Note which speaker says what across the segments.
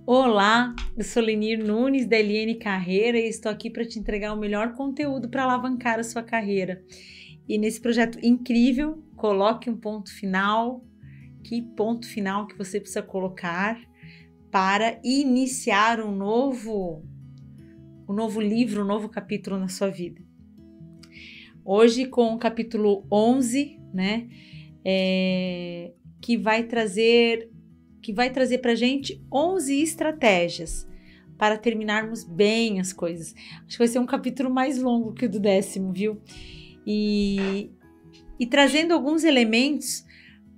Speaker 1: Olá, eu sou Lenir Nunes da LN Carreira e estou aqui para te entregar o melhor conteúdo para alavancar a sua carreira. E nesse projeto incrível, coloque um ponto final. Que ponto final que você precisa colocar para iniciar um novo livro, um novo capítulo na sua vida? Hoje com o capítulo 11, né, que vai trazer para a gente 11 estratégias para terminarmos bem as coisas. Acho que vai ser um capítulo mais longo que o do 10º, viu? E trazendo alguns elementos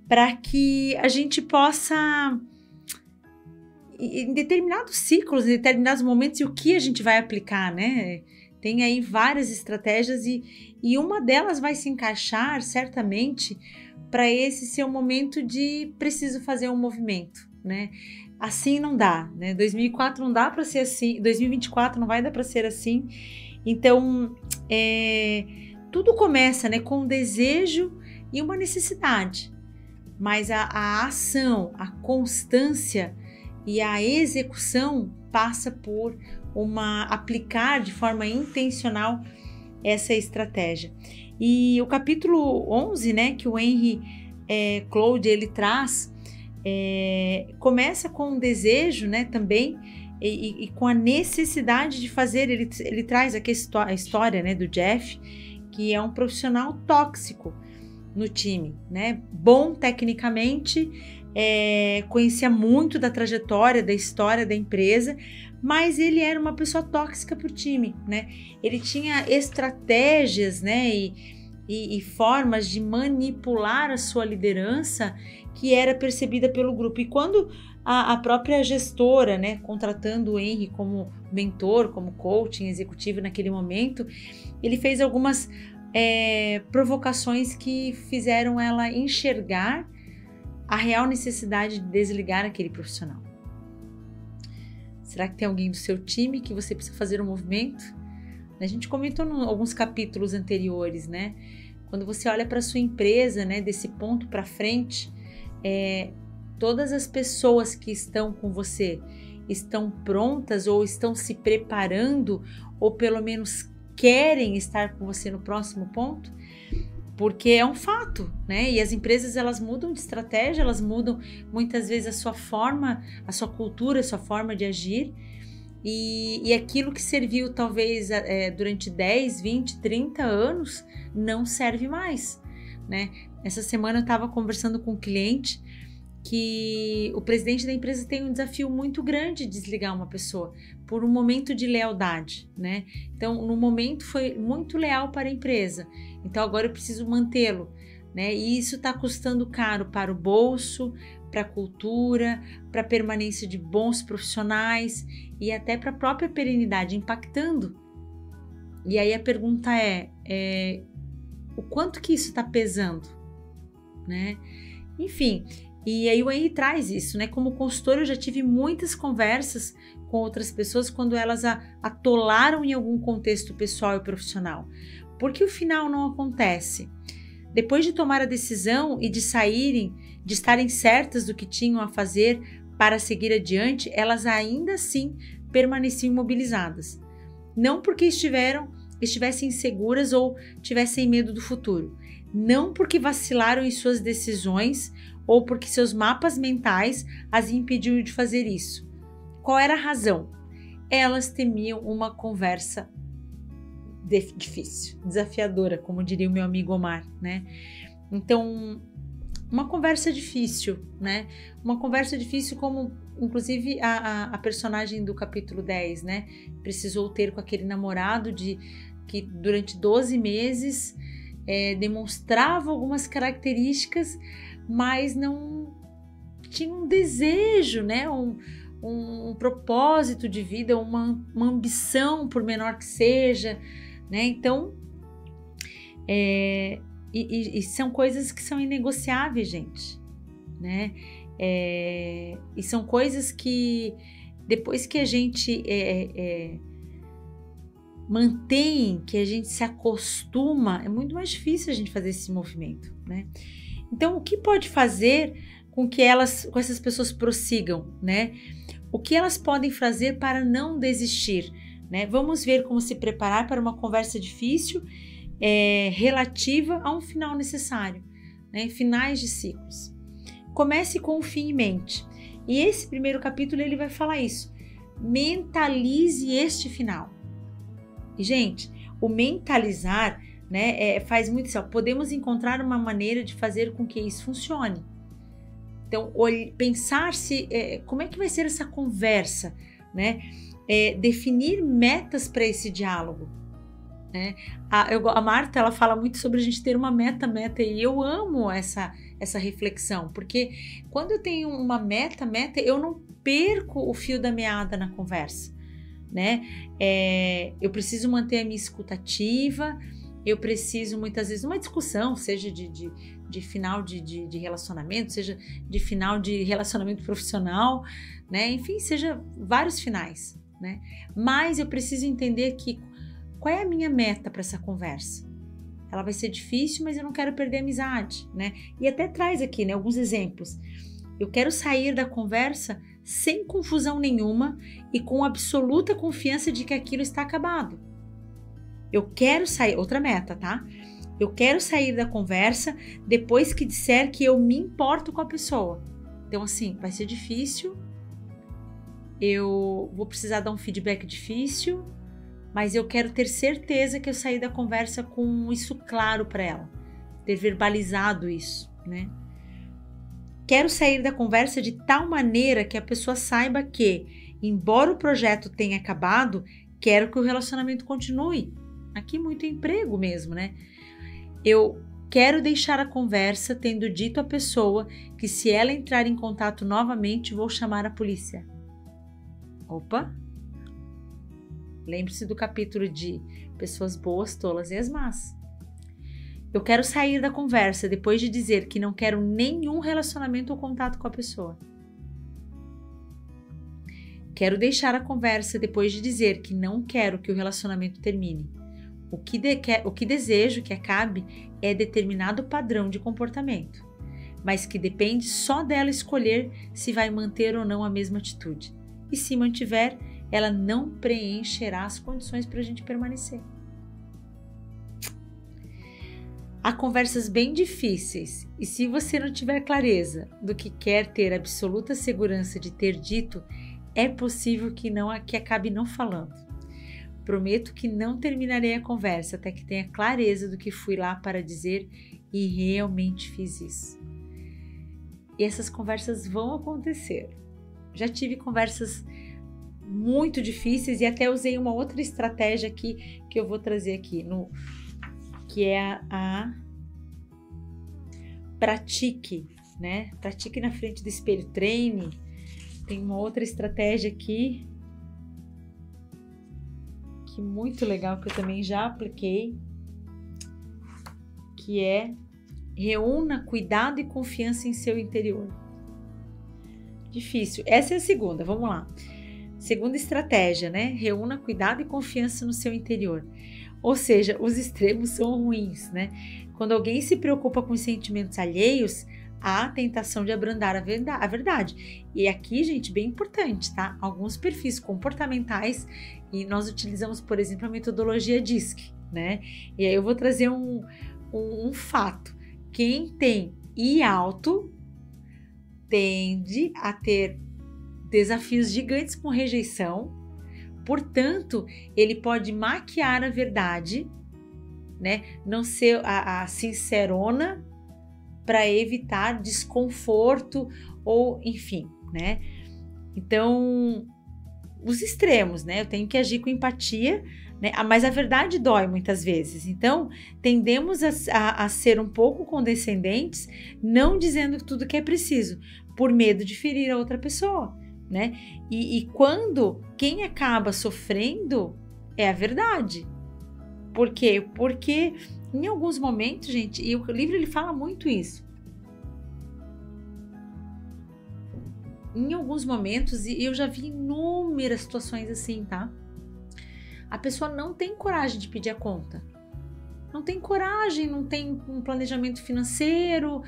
Speaker 1: para que a gente possa, em determinados ciclos, em determinados momentos, e o que a gente vai aplicar, né? Tem aí várias estratégias e uma delas vai se encaixar certamente para esse ser um momento de preciso fazer um movimento, né? Assim não dá, né? 2004 não dá para ser assim, 2024 não vai dar para ser assim. Então, tudo começa, né, com um desejo e uma necessidade, mas a ação, a constância e a execução passa por aplicar de forma intencional essa estratégia. E o capítulo 11, né, que o Henry Cloud ele traz, começa com um desejo, né, também, e com a necessidade de fazer. Ele traz aqui a história, né, do Jeff, que é um profissional tóxico no time, né, bom tecnicamente, conhecia muito da trajetória, da história da empresa, mas ele era uma pessoa tóxica para o time, né? Ele tinha estratégias, né, e formas de manipular a sua liderança que era percebida pelo grupo. E quando a própria gestora, né, contratando o Henry como mentor, como coaching executivo naquele momento, ele fez algumas provocações que fizeram ela enxergar a real necessidade de desligar aquele profissional. Será que tem alguém do seu time que você precisa fazer um movimento? A gente comentou em alguns capítulos anteriores, né? Quando você olha para a sua empresa, né, desse ponto para frente, todas as pessoas que estão com você estão prontas ou estão se preparando ou pelo menos querem estar com você no próximo ponto? Porque é um fato, né? E as empresas, elas mudam de estratégia, elas mudam muitas vezes a sua forma, a sua cultura, a sua forma de agir, e aquilo que serviu talvez durante 10, 20, 30 anos não serve mais, né? Essa semana eu estava conversando com um cliente que o presidente da empresa tem um desafio muito grande de desligar uma pessoa por um momento de lealdade, né? Então, no momento foi muito leal para a empresa, então agora eu preciso mantê-lo, né? E isso está custando caro para o bolso, para a cultura, para a permanência de bons profissionais e até para a própria perenidade, impactando. E aí a pergunta o quanto que isso está pesando, né? Enfim, e aí o Henry traz isso, né? Como consultor, eu já tive muitas conversas com outras pessoas quando elas atolaram em algum contexto pessoal e profissional. Por que o final não acontece? Depois de tomar a decisão e de estarem certas do que tinham a fazer para seguir adiante, elas ainda assim permaneciam imobilizadas. Não porque estivessem inseguras ou tivessem medo do futuro. Não porque vacilaram em suas decisões ou porque seus mapas mentais as impediam de fazer isso. Qual era a razão? Elas temiam uma conversa difícil, desafiadora, como diria o meu amigo Omar, né? Então, uma conversa difícil, né? Uma conversa difícil como, inclusive, a personagem do capítulo 10, né? Precisou ter com aquele namorado que durante 12 meses demonstrava algumas características, mas não tinha um desejo, né? Um propósito de vida, uma ambição, por menor que seja, né? Então, e são coisas que são inegociáveis, gente, né? E são coisas que depois que a gente mantêm, que a gente se acostuma, é muito mais difícil a gente fazer esse movimento, né? Então, o que pode fazer com que essas pessoas prossigam, né? O que elas podem fazer para não desistir, né? Vamos ver como se preparar para uma conversa difícil, relativa a um final necessário, né? Finais de ciclos. Comece com o fim em mente. E esse primeiro capítulo ele vai falar isso. Mentalize este final. E, gente, o mentalizar, né, faz muito isso. Podemos encontrar uma maneira de fazer com que isso funcione. Então, pensar como é que vai ser essa conversa, né? Definir metas para esse diálogo. Né? A Marta, ela fala muito sobre a gente ter uma meta, e eu amo essa reflexão, porque quando eu tenho uma meta, eu não perco o fio da meada na conversa, né? Eu preciso manter a minha escutativa, eu preciso muitas vezes, uma discussão, seja de final de relacionamento, seja de final de relacionamento profissional, né? Enfim, seja vários finais, né? Mas eu preciso entender qual é a minha meta para essa conversa. Ela vai ser difícil, mas eu não quero perder a amizade, né? E até traz aqui, né, alguns exemplos. Eu quero sair da conversa sem confusão nenhuma e com absoluta confiança de que aquilo está acabado. Eu quero sair, outra meta, tá? Eu quero sair da conversa depois que disser que eu me importo com a pessoa. Então, assim, vai ser difícil, eu vou precisar dar um feedback difícil, mas eu quero ter certeza que eu saí da conversa com isso claro para ela, ter verbalizado isso, né? Quero sair da conversa de tal maneira que a pessoa saiba que, embora o projeto tenha acabado, quero que o relacionamento continue. Aqui muito emprego mesmo, né? Eu quero deixar a conversa tendo dito à pessoa que se ela entrar em contato novamente, vou chamar a polícia. Opa! Lembre-se do capítulo de pessoas boas, tolas e as más. Eu quero sair da conversa depois de dizer que não quero nenhum relacionamento ou contato com a pessoa. Quero deixar a conversa depois de dizer que não quero que o relacionamento termine. O que desejo que acabe é determinado padrão de comportamento, mas que depende só dela escolher se vai manter ou não a mesma atitude. E se mantiver, ela não preencherá as condições para a gente permanecer. Há conversas bem difíceis e se você não tiver clareza do que quer ter absoluta segurança de ter dito, é possível que acabe não falando. Prometo que não terminarei a conversa até que tenha clareza do que fui lá para dizer e realmente fiz isso. E essas conversas vão acontecer. Já tive conversas muito difíceis e até usei uma outra estratégia aqui que eu vou trazer aqui, que é a pratique, né? Pratique na frente do espelho, treine. Tem uma outra estratégia aqui que é muito legal, que eu também já apliquei, que é reúna cuidado e confiança em seu interior. Difícil. Essa é a segunda, vamos lá. Segunda estratégia, né? Reúna cuidado e confiança no seu interior. Ou seja, os extremos são ruins, né? Quando alguém se preocupa com os sentimentos alheios, há a tentação de abrandar a verdade. E aqui, gente, bem importante, tá? Alguns perfis comportamentais, e nós utilizamos, por exemplo, a metodologia DISC, né? E aí eu vou trazer um fato. Quem tem I alto tende a ter desafios gigantes com rejeição, portanto, ele pode maquiar a verdade, né? Não ser a sincerona para evitar desconforto ou enfim, né? Então, os extremos, né? Eu tenho que agir com empatia, né? Mas a verdade dói muitas vezes. Então, tendemos a ser um pouco condescendentes, não dizendo tudo que é preciso, por medo de ferir a outra pessoa, né? E quando quem acaba sofrendo é a verdade. Por quê? Porque em alguns momentos, gente, e o livro ele fala muito isso. Em alguns momentos, e eu já vi inúmeras situações assim, tá? a pessoa não tem coragem de pedir a conta. Não tem coragem, não tem um planejamento financeiro,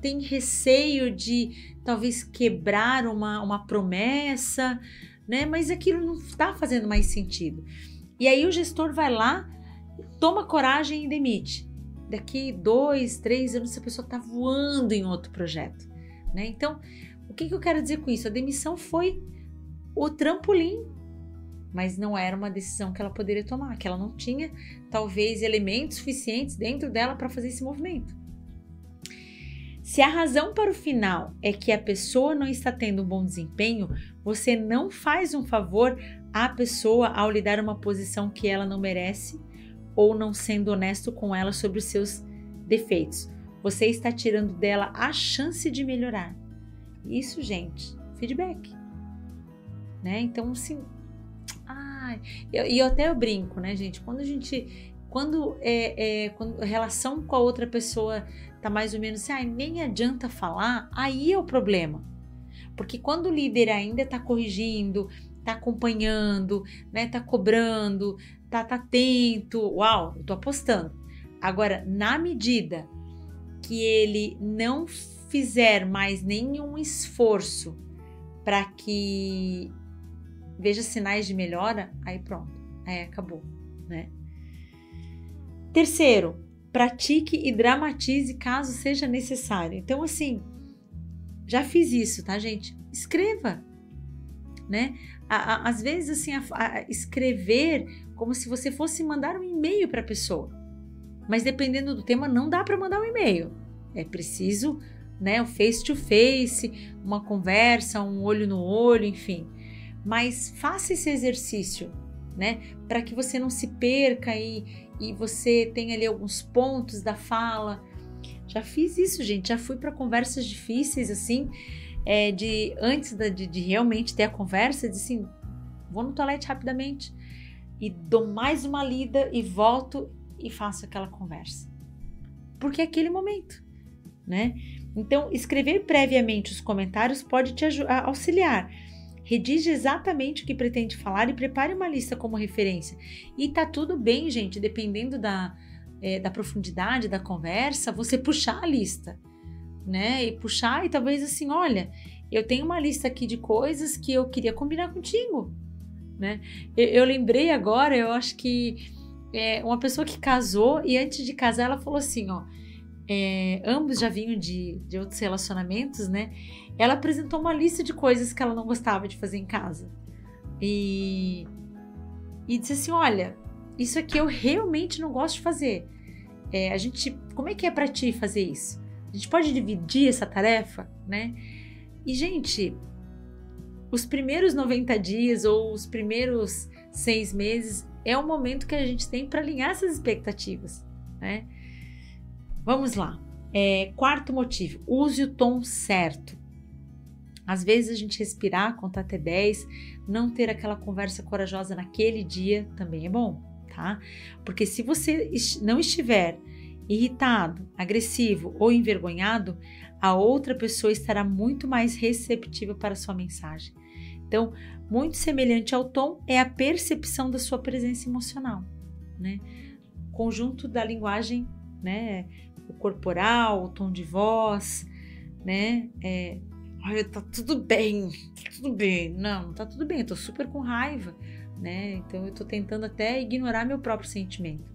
Speaker 1: tem receio de talvez quebrar uma promessa, né? Mas aquilo não está fazendo mais sentido. E aí o gestor vai lá, toma coragem e demite. Daqui 2, 3 anos essa pessoa está voando em outro projeto, né? Então, o que eu quero dizer com isso? A demissão foi o trampolim, mas não era uma decisão que ela poderia tomar, que ela não tinha, talvez, elementos suficientes dentro dela para fazer esse movimento. Se a razão para o final é que a pessoa não está tendo um bom desempenho, você não faz um favor à pessoa ao lhe dar uma posição que ela não merece ou não sendo honesto com ela sobre os seus defeitos. Você está tirando dela a chance de melhorar. Isso, gente, feedback, né? Então, assim, eu até brinco, né, gente? Quando a relação com a outra pessoa tá mais ou menos assim, nem adianta falar, aí é o problema. Porque quando o líder ainda tá corrigindo, tá acompanhando, né, tá cobrando, tá atento, uau, eu tô apostando. Agora, na medida que ele não fizer mais nenhum esforço para que veja sinais de melhora, aí pronto, aí acabou, né? Terceiro, pratique e dramatize caso seja necessário. Então, assim, já fiz isso, tá, gente? Escreva, né? Às vezes, assim, escrever como se você fosse mandar um e-mail para a pessoa. Mas dependendo do tema, não dá para mandar um e-mail. É preciso, né, o face-to-face, uma conversa, um olho no olho, enfim. Mas faça esse exercício, né, para que você não se perca e você tenha ali alguns pontos da fala. Já fiz isso, gente, já fui para conversas difíceis, assim, antes de realmente ter a conversa, de assim, vou no toalete rapidamente e dou mais uma lida e volto e faço aquela conversa. Porque é aquele momento, né? Então, escrever previamente os comentários pode te auxiliar. Redige exatamente o que pretende falar e prepare uma lista como referência. E tá tudo bem, gente, dependendo da profundidade da conversa, você puxar a lista, né? E puxar e talvez assim, olha, eu tenho uma lista aqui de coisas que eu queria combinar contigo, né? Eu lembrei agora, eu acho que uma pessoa que casou e antes de casar ela falou assim, ó, ambos já vinham de outros relacionamentos, né? Ela apresentou uma lista de coisas que ela não gostava de fazer em casa. E disse assim, olha, isso aqui eu realmente não gosto de fazer. Como é que é pra ti fazer isso? A gente pode dividir essa tarefa, né? E, gente, os primeiros 90 dias ou os primeiros 6 meses é o momento que a gente tem para alinhar essas expectativas, né? Vamos lá. Quarto motivo, use o tom certo. Às vezes a gente respirar, contar até 10, não ter aquela conversa corajosa naquele dia também é bom, tá? Porque se você não estiver irritado, agressivo ou envergonhado, a outra pessoa estará muito mais receptiva para a sua mensagem. Então, muito semelhante ao tom é a percepção da sua presença emocional, né? O conjunto da linguagem, né? O corporal, o tom de voz, né? Olha, tá tudo bem. Não tá tudo bem, eu tô super com raiva, né? Então eu tô tentando até ignorar meu próprio sentimento.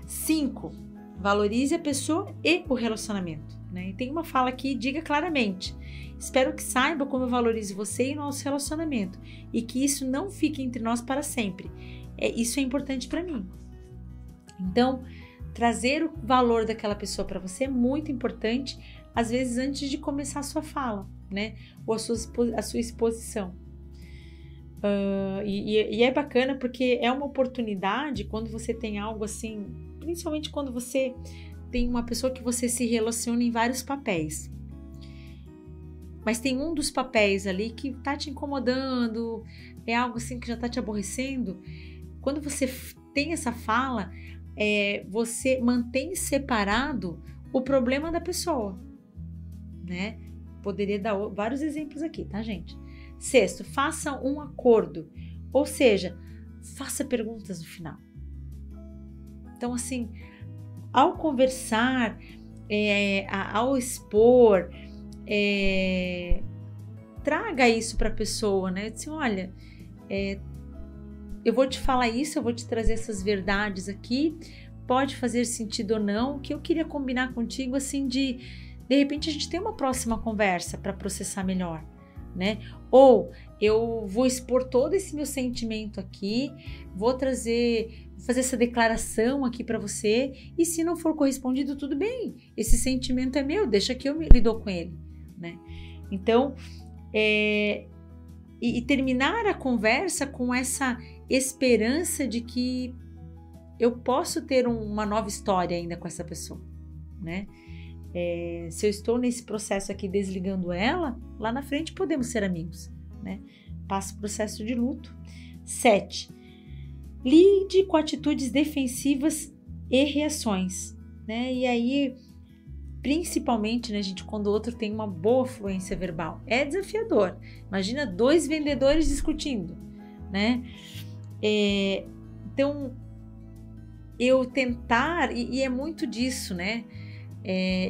Speaker 1: 5, valorize a pessoa e o relacionamento, né? E tem uma fala aqui, diga claramente: espero que saiba como eu valorizo você e nosso relacionamento e que isso não fique entre nós para sempre. Isso é importante para mim. Então, trazer o valor daquela pessoa para você é muito importante, às vezes antes de começar a sua fala, né? Ou a sua exposição. E é bacana porque é uma oportunidade quando você tem algo assim, principalmente quando você tem uma pessoa que você se relaciona em vários papéis. Mas tem um dos papéis ali que tá te incomodando, é algo assim que já tá te aborrecendo. Quando você tem essa fala, você mantém separado o problema da pessoa, né? Poderia dar vários exemplos aqui, tá, gente? 6, faça um acordo. Ou seja, faça perguntas no final. Então, assim, ao conversar, ao expor, traga isso para a pessoa, né? Assim, olha, eu vou te falar isso, eu vou te trazer essas verdades aqui, pode fazer sentido ou não, o que eu queria combinar contigo, assim, de repente a gente tem uma próxima conversa para processar melhor, né? Ou eu vou expor todo esse meu sentimento aqui, vou fazer essa declaração aqui para você, e se não for correspondido, tudo bem, esse sentimento é meu, deixa que eu lido com ele, né? Então, e terminar a conversa com essa esperança de que eu posso ter uma nova história ainda com essa pessoa, né? Se eu estou nesse processo aqui desligando ela, lá na frente podemos ser amigos, né? Passa o processo de luto. 7. Lide com atitudes defensivas e reações, né? E aí, principalmente, né, gente, quando o outro tem uma boa fluência verbal, é desafiador. Imagina 2 vendedores discutindo, né? Então, eu tentar, e é muito disso, né?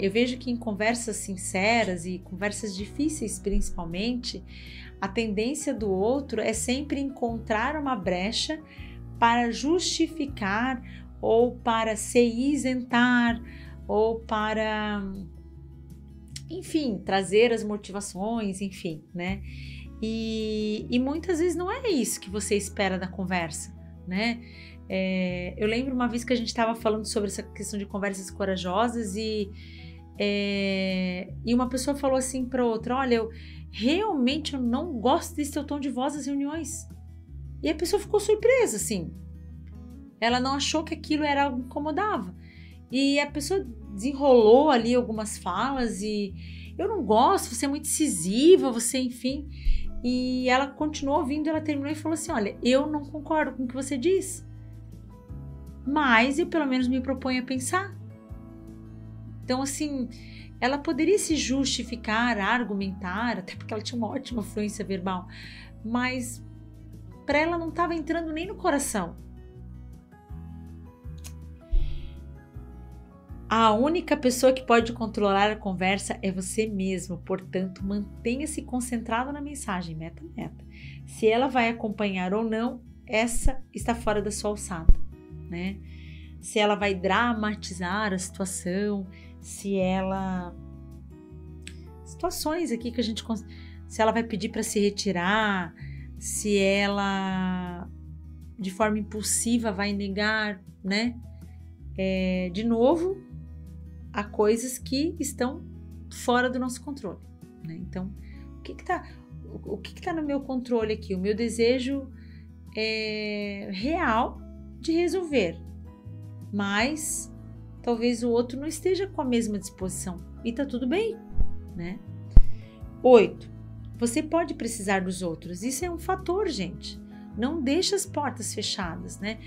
Speaker 1: Eu vejo que em conversas sinceras e conversas difíceis, principalmente, a tendência do outro é sempre encontrar uma brecha para justificar ou para se isentar ou para, enfim, trazer as motivações, enfim, né? E muitas vezes não é isso que você espera da conversa, né? Eu lembro uma vez que a gente estava falando sobre essa questão de conversas corajosas e uma pessoa falou assim para outra, olha, eu realmente não gosto desse teu tom de voz nas reuniões. E a pessoa ficou surpresa, assim. Ela não achou que aquilo era algo que incomodava. E a pessoa desenrolou ali algumas falas e eu não gosto, você é muito incisiva, você, enfim. E ela continuou ouvindo, ela terminou e falou assim, olha, eu não concordo com o que você diz, mas eu pelo menos me proponho a pensar. Então, assim, ela poderia se justificar, argumentar, até porque ela tinha uma ótima fluência verbal, mas para ela não estava entrando nem no coração. A única pessoa que pode controlar a conversa é você mesmo, portanto, mantenha-se concentrado na mensagem, meta. Se ela vai acompanhar ou não, essa está fora da sua alçada, né? Se ela vai dramatizar a situação, situações aqui que a gente, se ela vai pedir para se retirar, se ela de forma impulsiva vai negar, né? De novo, há coisas que estão fora do nosso controle, né? Então, o que tá no meu controle aqui? O meu desejo real de resolver, mas talvez o outro não esteja com a mesma disposição e tá tudo bem, né? 8. Você pode precisar dos outros. Isso é um fator, gente. Não deixa as portas fechadas, né?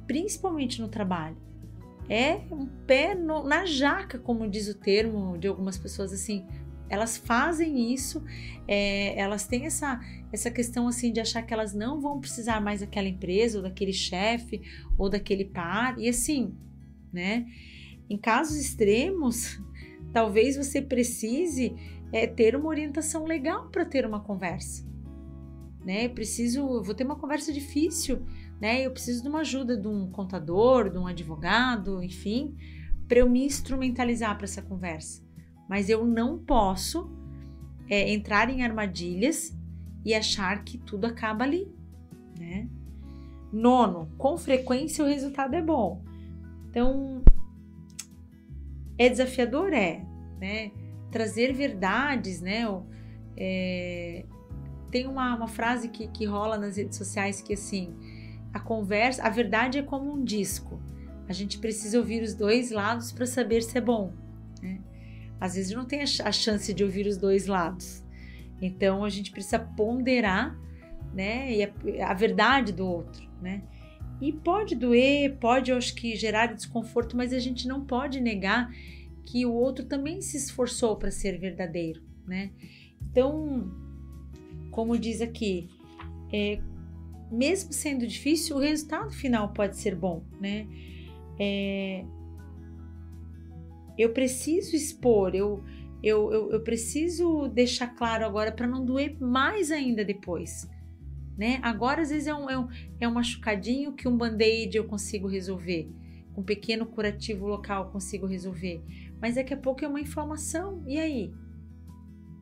Speaker 1: Principalmente no trabalho. É um pé na jaca, como diz o termo de algumas pessoas, assim. Elas fazem isso, elas têm essa questão assim de achar que elas não vão precisar mais daquela empresa, ou daquele chefe, ou daquele par, e assim, né? Em casos extremos, talvez você precise ter uma orientação legal para ter uma conversa, né? Eu vou ter uma conversa difícil, né? Eu preciso de uma ajuda de um contador, de um advogado, enfim, para eu me instrumentalizar para essa conversa. Mas eu não posso entrar em armadilhas e achar que tudo acaba ali, né? 9, com frequência o resultado é bom. Então, é desafiador, né? Trazer verdades, né? Tem uma frase que rola nas redes sociais que assim, a verdade é como um disco. A gente precisa ouvir os dois lados para saber se é bom, né? Às vezes não tem a chance de ouvir os dois lados. Então, a gente precisa ponderar, né, a verdade do outro, né? E pode doer, pode, eu acho que, gerar desconforto, mas a gente não pode negar que o outro também se esforçou para ser verdadeiro, né? Então, como diz aqui, mesmo sendo difícil, o resultado final pode ser bom, né? Eu preciso expor, eu preciso deixar claro agora para não doer mais ainda depois, né? Agora, às vezes, é um machucadinho que um band-aid eu consigo resolver, um pequeno curativo local eu consigo resolver, mas daqui a pouco é uma inflamação, e aí?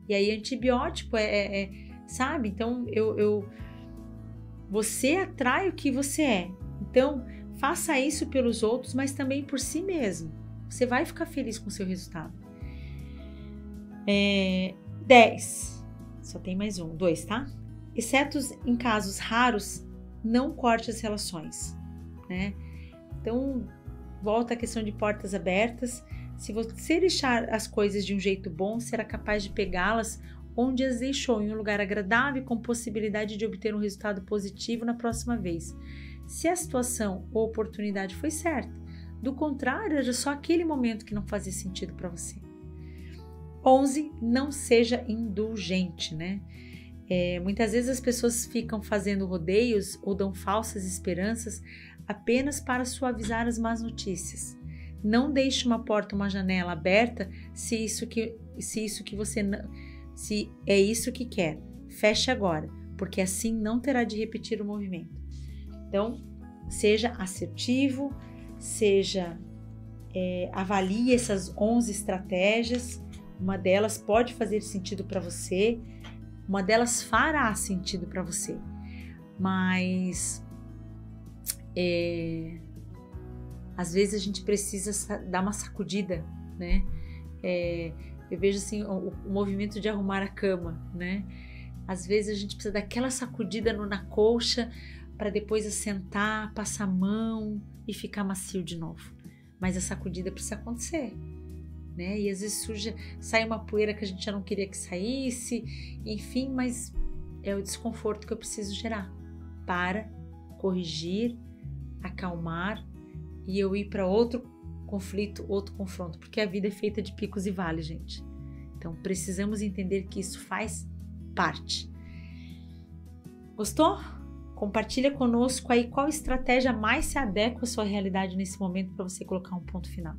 Speaker 1: E aí, antibiótico sabe? Então, você atrai o que você é. Então, faça isso pelos outros, mas também por si mesmo. Você vai ficar feliz com o seu resultado. 10. Só tem mais 2, tá? Exceto em casos raros, não corte as relações, né? Então, volta à questão de portas abertas. Se você deixar as coisas de um jeito bom, será capaz de pegá-las onde as deixou, em um lugar agradável e com possibilidade de obter um resultado positivo na próxima vez. Se a situação ou oportunidade foi certa, do contrário, era só aquele momento que não fazia sentido para você. 11. Não seja indulgente, né? Muitas vezes as pessoas ficam fazendo rodeios ou dão falsas esperanças apenas para suavizar as más notícias. Não deixe uma porta ou uma janela aberta se é isso que quer. Feche agora, porque assim não terá de repetir o movimento. Então, seja assertivo, avalie essas 11 estratégias. Uma delas pode fazer sentido para você, uma delas fará sentido para você, mas às vezes a gente precisa dar uma sacudida, né? Eu vejo assim o movimento de arrumar a cama, né? Às vezes a gente precisa dar aquela sacudida na colcha para depois assentar, passar a mão e ficar macio de novo. Mas a sacudida precisa acontecer, né? E às vezes sai uma poeira que a gente já não queria que saísse, enfim, mas é o desconforto que eu preciso gerar para corrigir, acalmar e eu ir para outro conflito, outro confronto, porque a vida é feita de picos e vales, gente. Então precisamos entender que isso faz parte. Gostou? Compartilha conosco aí qual estratégia mais se adequa à sua realidade nesse momento para você colocar um ponto final.